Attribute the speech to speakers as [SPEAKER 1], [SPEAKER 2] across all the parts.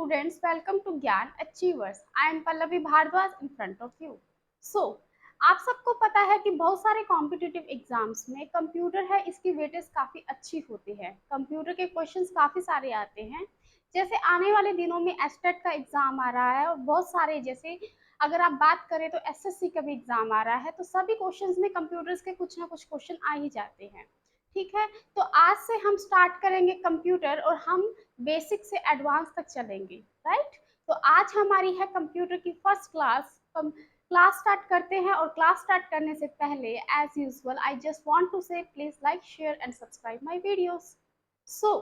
[SPEAKER 1] students, welcome to Gyan Achievers. I am Pallavi Bhardwaj in front of you. So, आप सबको पता है कि बहुत सारे कॉम्पिटिटिव एग्जाम्स में कंप्यूटर है, इसकी वेटेज काफ़ी अच्छी होती है। कंप्यूटर के क्वेश्चंस काफ़ी सारे आते हैं। जैसे आने वाले दिनों में एस्टेट का एग्ज़ाम आ रहा है और बहुत सारे जैसे अगर आप बात करें तो एसएससी का भी एग्ज़ाम आ रहा है, तो सभी क्वेश्चंस में कंप्यूटर्स के कुछ ना कुछ क्वेश्चन आ ही जाते हैं। ठीक है, तो आज से हम स्टार्ट करेंगे कंप्यूटर और हम बेसिक से एडवांस तक चलेंगे, राइट। तो आज हमारी है कंप्यूटर की फर्स्ट क्लास। क्लास स्टार्ट करते हैं और क्लास स्टार्ट करने से पहले as usual I just want to say please like share and subscribe my videos. So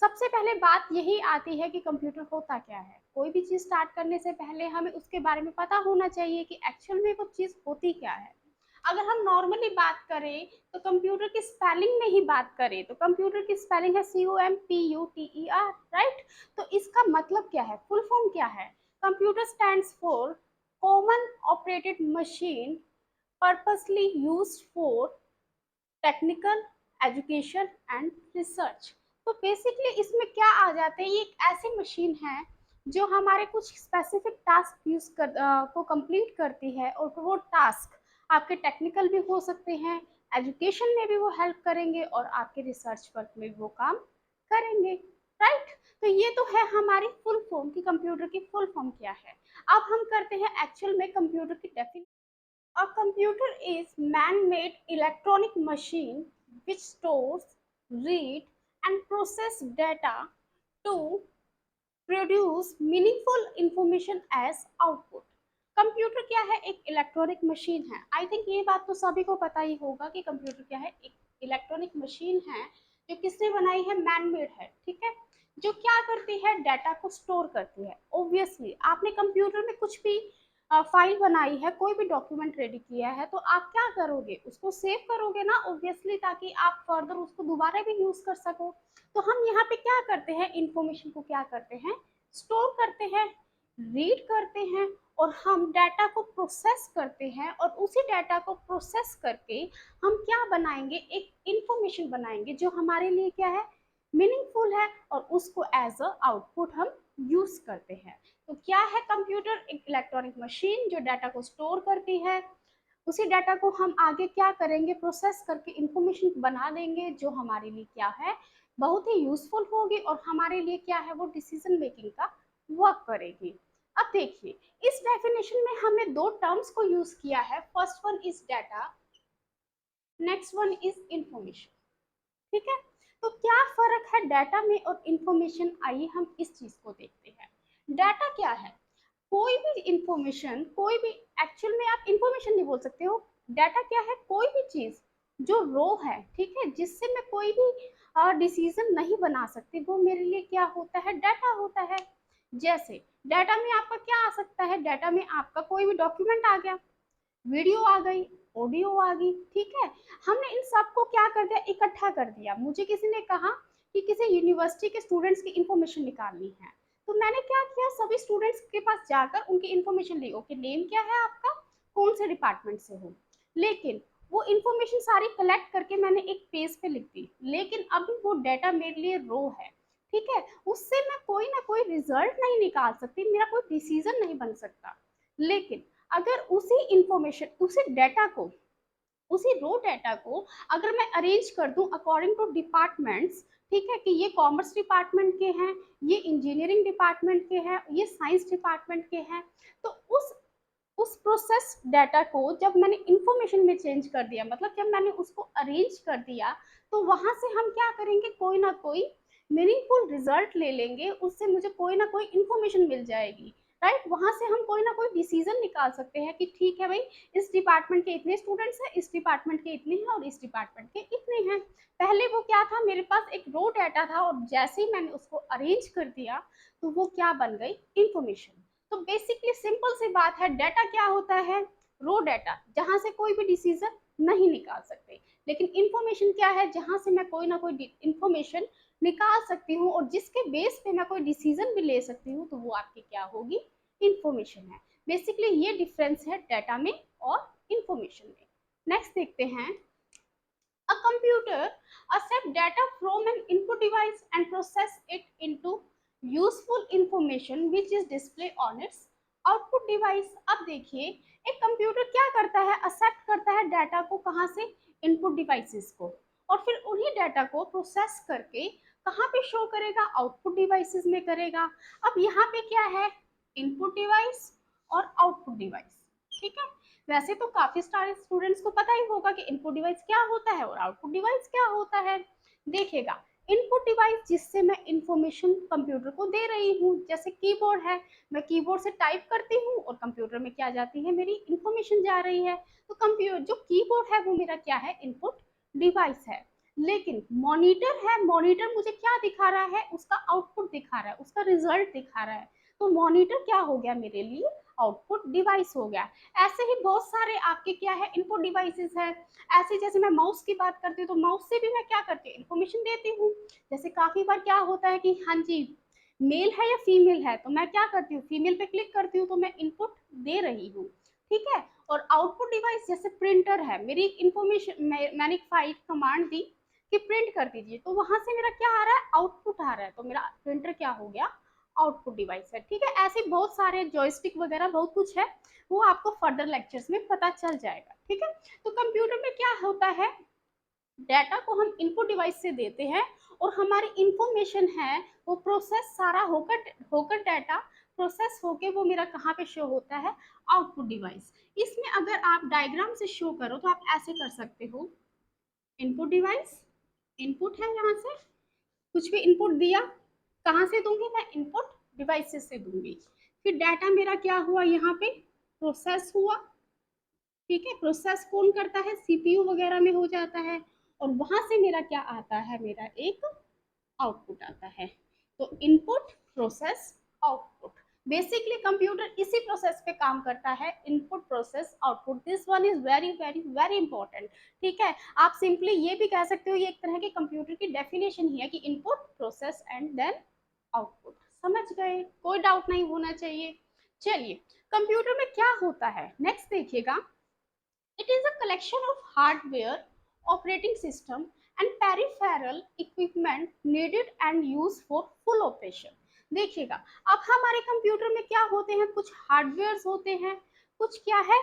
[SPEAKER 1] सबसे पहले बात यही आती है कि कंप्यूटर होता क्या है। कोई भी चीज़ स्टार्ट करने से पहले हमें उसके बारे में पता होना चाहिए कि एक्चुअल में वो चीज़ होती क्या है। अगर हम नॉर्मली बात करें तो कंप्यूटर की स्पेलिंग में ही बात करें तो कंप्यूटर की स्पेलिंग है COMPUTER, राइट। तो इसका मतलब क्या है, फुल फॉर्म क्या है। Computer stands for common operated machine purposely used for technical education and research. तो बेसिकली इसमें क्या आ जाते हैं, ये एक ऐसी मशीन है जो हमारे कुछ स्पेसिफिक टास्क को कंप्लीट करती है और वो टास्क आपके टेक्निकल भी हो सकते हैं, एजुकेशन में भी वो हेल्प करेंगे और आपके रिसर्च वर्क में भी वो काम करेंगे, राइट। तो ये तो है हमारी फुल फॉर्म की कंप्यूटर की फुल फॉर्म क्या है। अब हम करते हैं एक्चुअल में कंप्यूटर की definition. A computer is man-made electronic machine which stores, read and process data to produce meaningful information as output. Computer क्या है, एक इलेक्ट्रॉनिक मशीन है। आई थिंक ये बात तो सभी को पता ही होगा कि कंप्यूटर क्या है, एक इलेक्ट्रॉनिक मशीन है जो किसने बनाई है, मैन मेड है, ठीक है। जो क्या करती है, डाटा को स्टोर करती है। ऑब्वियसली आपने कंप्यूटर में कुछ भी फाइल बनाई है, कोई भी डॉक्यूमेंट रेडी किया है, तो आप क्या करोगे, उसको सेव करोगे ना, ऑब्वियसली, ताकि आप फर्दर उसको दोबारा भी यूज कर सको। तो हम यहाँ पे क्या करते हैं, इंफॉर्मेशन को क्या करते हैं, स्टोर करते हैं, रीड करते हैं और हम डाटा को प्रोसेस करते हैं और उसी डाटा को प्रोसेस करके हम क्या बनाएंगे, एक इंफॉर्मेशन बनाएंगे जो हमारे लिए क्या है, मीनिंगफुल है और उसको एज अ आउटपुट हम यूज करते हैं। तो क्या है कंप्यूटर, एक इलेक्ट्रॉनिक मशीन जो डाटा को स्टोर करती है। उसी डाटा को हम आगे क्या करेंगे, प्रोसेस करके इंफॉर्मेशन बना देंगे जो हमारे लिए क्या है, बहुत ही यूजफुल होगी और हमारे लिए क्या है, वो डिसीजन मेकिंग का वर्क करेगी। अब देखिए, इस डेफिनेशन में हमने दो टर्म्स को यूज किया है। First one is data, next one is information, ठीक है। तो क्या फर्क है डाटा में और इंफॉर्मेशन, आइए हम इस चीज को देखते हैं। डाटा क्या है, कोई भी इंफॉर्मेशन, कोई भी, एक्चुअल में आप इंफॉर्मेशन नहीं बोल सकते हो। डाटा क्या है, कोई भी चीज जो रो है, ठीक है, जिससे मैं कोई भी डिसीजन नहीं बना सकती, वो मेरे लिए क्या होता है, डाटा होता है। जैसे डाटा में आपका क्या आ सकता है, डाटा में आपका कोई भी डॉक्यूमेंट आ गया, वीडियो आ गई, ऑडियो आ गई, ठीक है। हमने इन सबको क्या कर दिया, इकट्ठा कर दिया। मुझे किसी ने कहा कि किसी यूनिवर्सिटी के स्टूडेंट्स की इंफॉर्मेशन निकालनी है, तो मैंने क्या किया, सभी स्टूडेंट्स के पास जाकर उनकी इंफॉर्मेशन ली। ओके, नेम क्या है आपका, कौन से डिपार्टमेंट से हो, लेकिन वो इंफॉर्मेशन सारी कलेक्ट करके मैंने एक पेज पे लिख दी। लेकिन अभी वो डाटा मेरे लिए रो है, ठीक है, उससे मैं कोई ना कोई रिजल्ट नहीं निकाल सकती, मेरा कोई डिसीजन नहीं बन सकता। लेकिन अगर उसी इंफॉर्मेशन, उसी डाटा को, उसी रो डाटा को अगर मैं अरेंज कर दूं अकॉर्डिंग टू डिपार्टमेंट्स, ठीक है, कि ये कॉमर्स डिपार्टमेंट के हैं, ये इंजीनियरिंग डिपार्टमेंट के हैं, ये साइंस डिपार्टमेंट के हैं, तो उस प्रोसेस डाटा को जब मैंने इंफॉर्मेशन में चेंज कर दिया, मतलब जब मैंने उसको अरेंज कर दिया, तो वहां से हम क्या करेंगे, कोई ना कोई मीनिंगफुल रिजल्ट ले लेंगे, उससे मुझे कोई ना कोई इंफॉर्मेशन मिल जाएगी, राइट। वहां से हम कोई ना कोई डिसीजन निकाल सकते हैं कि ठीक है भाई, इस डिपार्टमेंट के इतने स्टूडेंट्स हैं, इस डिपार्टमेंट के इतने हैं और इस डिपार्टमेंट के इतने हैं। पहले वो क्या था, मेरे पास एक रो डाटा था और जैसे ही मैंने उसको अरेंज कर दिया तो वो क्या बन गई, इंफॉर्मेशन। तो बेसिकली सिंपल सी बात है, डाटा क्या होता है, रो डाटा, जहां से कोई भी डिसीजन नहीं निकाल सकते। लेकिन इंफॉर्मेशन क्या है, जहां से मैं कोई ना कोई इंफॉर्मेशन निकाल सकती हूँ और जिसके बेस पे मैं कोई डिसीजन भी ले सकती हूँ, तो वो आपकी क्या होगी, इंफॉर्मेशन है। बेसिकली ये डिफरेंस है डाटा में और इंफॉर्मेशन में। नेक्स्ट देखते हैं, a computer accept data from an input device and process it into useful information which is display on it's output device. अब देखिए, एक कंप्यूटर क्या करता है, एक्सेप्ट करता है डाटा को, कहाँ से, इनपुट डिवाइसेस को, और फिर उन्हीं डाटा को प्रोसेस करके कहाँ पे शो करेगा, आउटपुट डिवाइसेस में करेगा। अब यहाँ पे क्या है, इनपुट डिवाइस और आउटपुट डिवाइस। ठीक है, वैसे तो काफी सारे स्टूडेंट्स को पता ही होगा कि इनपुट डिवाइस क्या होता है और आउटपुट डिवाइस क्या होता है। देखिएगा, इनपुट डिवाइस जिससे मैं इंफॉर्मेशन कंप्यूटर को दे रही हूँ, जैसे कीबोर्ड है, मैं कीबोर्ड से टाइप करती हूँ और कंप्यूटर में क्या जाती है, मेरी इंफॉर्मेशन जा रही है। तो कंप्यूटर जो कीबोर्ड है वो मेरा क्या है, इनपुट डिवाइस है। लेकिन मॉनिटर है, मॉनिटर मुझे क्या दिखा रहा है, उसका आउटपुट दिखा रहा है, उसका रिजल्ट दिखा रहा है। तो मॉनिटर क्या हो गया मेरे लिए, आउटपुट डिवाइस हो गया। ऐसे ही बहुत सारे आपके क्या है, इनपुट डिवाइसेस है। ऐसे जैसे मैं माउस की बात करती हूँ, तो माउस से भी मैं क्या करती हूँ, इन्फॉर्मेशन देती हूँ। जैसे काफी बार क्या होता है कि हाँ जी, मेल है या फीमेल है, तो मैं क्या करती हूँ, फीमेल पे क्लिक करती हूँ, तो मैं इनपुट दे रही हूँ। ठीक है, और आउटपुट डिवाइस जैसे प्रिंटर है, मेरी इंफॉर्मेशन, मैंने एक फाइल कमांड दी कि प्रिंट कर दीजिए, तो वहां से मेरा क्या आ रहा है, आउटपुट आ रहा है, तो मेरा प्रिंटर क्या हो गया, आउटपुट डिवाइस है। ठीक है, ऐसे बहुत सारे जॉयस्टिक वगैरह बहुत कुछ है, वो आपको फर्दर लेक्चर्स में पता चल जाएगा। ठीक है, तो कंप्यूटर में क्या होता है, डाटा को हम इनपुट डिवाइस से देते हैं और हमारी इंफॉर्मेशन है वो प्रोसेस सारा होकर होकर डाटा प्रोसेस होके वो मेरा कहाँ पे शो होता है, आउटपुट डिवाइस। इसमें अगर आप डायग्राम से शो करो तो आप ऐसे कर सकते हो, इनपुट डिवाइस, इनपुट है, यहाँ से कुछ भी इनपुट दिया, कहाँ से दूंगी मैं, इनपुट डिवाइसेस से दूंगी। फिर डाटा मेरा क्या हुआ, यहाँ पे प्रोसेस हुआ। ठीक है, प्रोसेस कौन करता है, सीपीयू वगैरह में हो जाता है, और वहां से मेरा क्या आता है, मेरा एक आउटपुट आता है। तो input, process, output, basically computer इसी प्रोसेस पे काम करता है, input, process, output. This one is very very very important. ठीक है, आप सिंपली ये भी कह सकते हो, ये एक तरह के कंप्यूटर की डेफिनेशन ही है कि input, process and then output. समझ गए, कोई डाउट नहीं होना चाहिए। चलिए, कंप्यूटर में क्या होता है, नेक्स्ट देखिएगा। It is a collection of hardware, operating system, and peripheral equipment needed and used for full operation. देखिएगा, अब हमारे कंप्यूटर में क्या होते हैं, कुछ हार्डवेयर होते हैं, कुछ क्या है,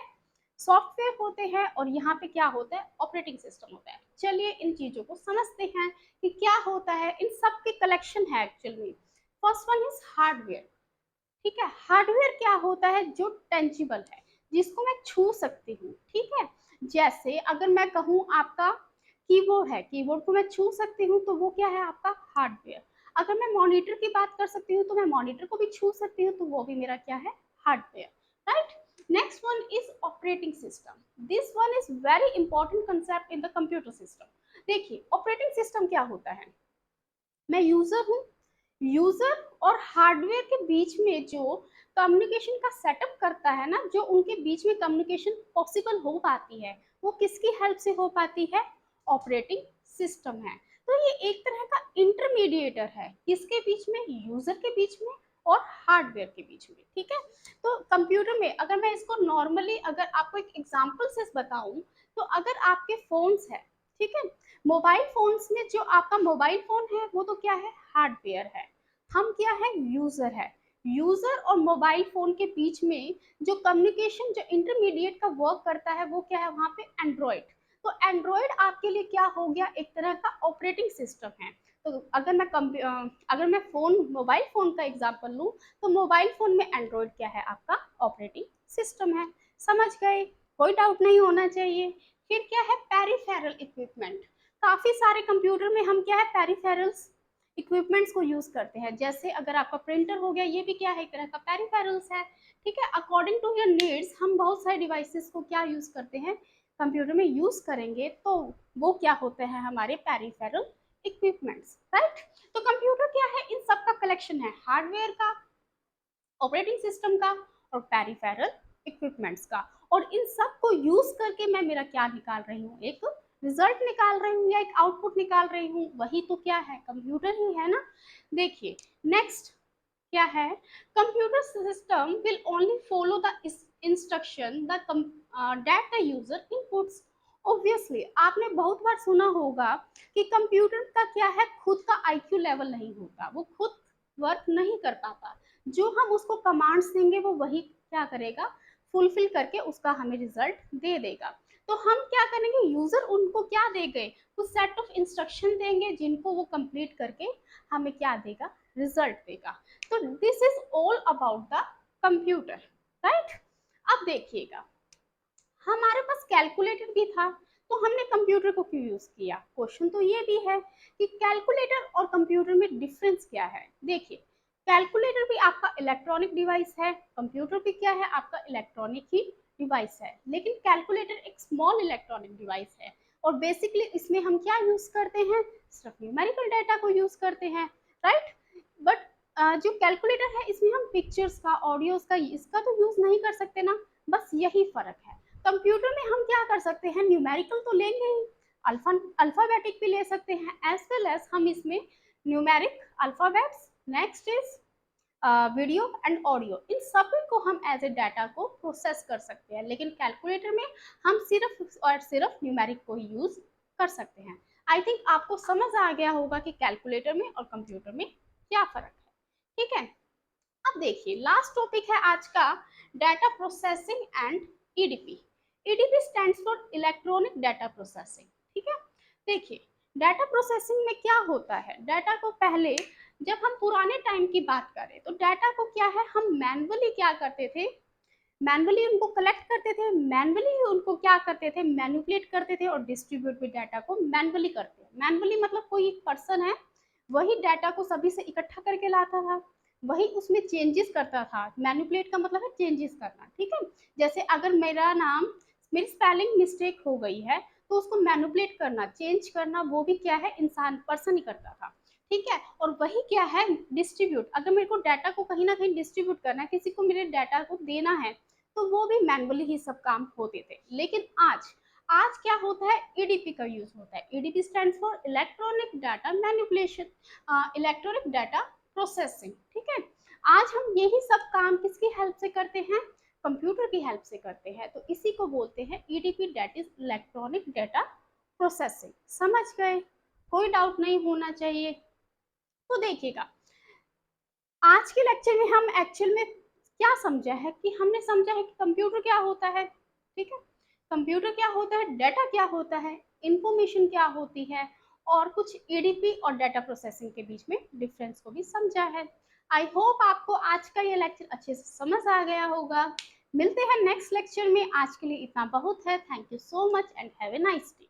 [SPEAKER 1] सॉफ्टवेयर होते हैं, और यहाँ पे क्या होता है, ऑपरेटिंग सिस्टम होता है। चलिए इन चीजों को समझते हैं कि क्या होता है, इन सब के कलेक्शन है actually. First one is hardware. ठीक है, हार्डवेयर क्या होता है, जो टेंजिबल है, जिसको मैं छू सकती हूँ। ठीक है, जैसे अगर मैं कहूँ आपका कीबोर्ड है, कीबोर्ड को मैं छू सकती हूँ, तो वो क्या है, आपका हार्डवेयर। अगर मैं मॉनिटर की बात कर सकती हूँ, तो मैं मॉनिटर को भी छू सकती हूँ, तो वो भी मेरा क्या है, hardware. Right, next one is operating system. This one is very important concept in the computer system. देखिए, ऑपरेटिंग सिस्टम क्या होता है, मैं यूजर हूँ, यूजर और हार्डवेयर के बीच में जो कम्युनिकेशन का सेटअप करता है ना, जो उनके बीच में कम्युनिकेशन पॉसिबल हो पाती है, वो किसकी हेल्प से हो पाती है, ऑपरेटिंग सिस्टम है। तो ये एक तरह का इंटरमीडिएटर है, किसके बीच में, यूजर के बीच में और हार्डवेयर के बीच में। ठीक है, तो कंप्यूटर में अगर मैं इसको नॉर्मली अगर आपको एक एग्जांपल से बताऊं, तो अगर आपके फोन्स है, ठीक है, मोबाइल फोन्स में जो आपका मोबाइल फोन है वो तो क्या है, हार्डवेयर है, हम क्या है, यूजर है। यूजर और मोबाइल फोन के बीच में जो कम्युनिकेशन, जो इंटरमीडिएट का वर्क करता है, वो क्या है, वहां पे एंड्रॉइड। तो एंड्रॉइड आपके लिए क्या हो गया, एक तरह का ऑपरेटिंग सिस्टम है। तो अगर मैं फोन, मोबाइल फोन का एग्जांपल लूं, तो मोबाइल फोन में एंड्रॉइड क्या है, आपका ऑपरेटिंग सिस्टम है। समझ गए, कोई डाउट नहीं होना चाहिए। फिर क्या है, पेरिफेरल इक्विपमेंट। काफी सारे कंप्यूटर में हम क्या है, पेरिफेरल्स इक्विपमेंट्स को यूज करते हैं। जैसे अगर आपका प्रिंटर हो गया, ये भी क्या है, एक तरह का पेरिफेरल्स है। ठीक है, अकॉर्डिंग टू योर नीड्स हम बहुत सारे डिवाइसेस को क्या यूज करते हैं, कंप्यूटर में यूज करेंगे, तो वो क्या होते हैं, हमारे पेरिफेरल इक्विपमेंट्स। राइट, तो कंप्यूटर क्या है, इन सब का कलेक्शन है, हार्डवेयर का, ऑपरेटिंग सिस्टम का और पेरिफेरल इक्विपमेंट्स का। और इन सब को यूज करके मैं मेरा क्या निकाल रही हूँ, एक रिजल्ट निकाल रही हूँ या एक आउटपुट निकाल रही हूँ, वही तो क्या है, कंप्यूटर ही है ना। देखिए, नेक्स्ट क्या है, computer system will only follow the instruction that the user inputs. Obviously आपने बहुत बार सुना होगा कि कंप्यूटर का क्या है, खुद का आईक्यू लेवल नहीं होता, वो खुद वर्क नहीं कर पाता। जो हम उसको कमांड्स देंगे वो वही क्या करेगा, फुलफिल करके उसका हमें रिजल्ट दे देगा। तो हम क्या करेंगे, यूजर उनको क्या देंगे, कुछ सेट ऑफ इंस्ट्रक्शन देंगे जिनको वो कंप्लीट करके हमें क्या देगा, रिजल्ट देगा। तो this is all about the computer, right. अब देखिएगा, हमारे पास कैलकुलेटर भी था, तो हमने कंप्यूटर को क्यों यूज किया। क्वेश्चन तो ये भी है कि कैलकुलेटर और कंप्यूटर में डिफरेंस क्या है। देखिए, कैलकुलेटर भी आपका इलेक्ट्रॉनिक डिवाइस है, कंप्यूटर भी क्या है, आपका इलेक्ट्रॉनिक ही डिवाइस है, लेकिन कैलकुलेटर एक स्मॉल इलेक्ट्रॉनिक डिवाइस है। और बेसिकली इसमें हम क्या यूज करते हैं, सिर्फ न्यूमेरिकल डाटा को यूज करते हैं, राइट। बट जो कैलकुलेटर है इसमें हम पिक्चर्स का, ऑडियोज का, इसका तो यूज नहीं कर सकते ना, बस यही फर्क है। कंप्यूटर में हम क्या कर सकते हैं, न्यूमेरिकल तो लेंगे ही, अल्फा अल्फाबेटिक भी ले सकते हैं, एज वेल एज हम इसमें numeric, alphabets, next is video and audio, इन सभी को हम एज ए डाटा को प्रोसेस कर सकते हैं। लेकिन कैलकुलेटर में हम सिर्फ और सिर्फ न्यूमेरिक को ही यूज कर सकते हैं। आई थिंक आपको समझ आ गया होगा कि कैलकुलेटर में और कंप्यूटर में क्या फर्क है, ठीक है। अब देखिए, लास्ट टॉपिक है आज का, data processing and EDP. EDP stands for electronic data processing, ठीक है। देखिए, डाटा प्रोसेसिंग में क्या होता है, डाटा को पहले, जब हम पुराने टाइम की बात करें तो डाटा को क्या है, हम मैनुअली क्या करते थे, मैनुअली उनको कलेक्ट करते थे, मैनुअली उनको क्या करते थे, मैनिपुलेट करते थे, और डिस्ट्रीब्यूट भी डाटा को मैनुअली करते हैं। मैनुअली मतलब कोई एक पर्सन है, वही डाटा को सभी से इकट्ठा करके लाता था, वही उसमें चेंजेस करता था। मैनिपुलेट का मतलब है चेंजेस करना, ठीक है। जैसे अगर मेरा नाम, मेरी स्पेलिंग मिस्टेक हो गई है, तो उसको मैनिपुलेट करना, चेंज करना, वो भी क्या है, इंसान, पर्सन ही करता था, ठीक है। और वही क्या है, डिस्ट्रीब्यूट, अगर मेरे को डाटा को कहीं ना कहीं डिस्ट्रीब्यूट करना है, किसी को मेरे डाटा को देना है, तो वो भी मैनुअली ही सब काम होते थे। लेकिन आज, आज क्या होता है, ईडीपी का यूज होता है। EDP stands for electronic data manipulation, electronic data processing, ठीक है। आज हम यही सब काम किसकी हेल्प से करते हैं, कंप्यूटर की हेल्प से करते हैं। तो इसी को बोलते हैं EDP, that is electronic data processing. समझ गए, कोई डाउट नहीं होना चाहिए। तो देखिएगा, आज के लेक्चर में हम एक्चुअल में क्या समझा है, कि हमने समझा है कि कंप्यूटर क्या होता है, ठीक है। कंप्यूटर क्या होता है, डाटा क्या होता है, इंफॉर्मेशन क्या होती है, और कुछ ईडीपी और डाटा प्रोसेसिंग के बीच में डिफरेंस को भी समझा है। आई होप आपको आज का ये लेक्चर अच्छे से समझ आ गया होगा। मिलते हैं नेक्स्ट लेक्चर में, आज के लिए इतना बहुत है। Thank you so much and have a nice day.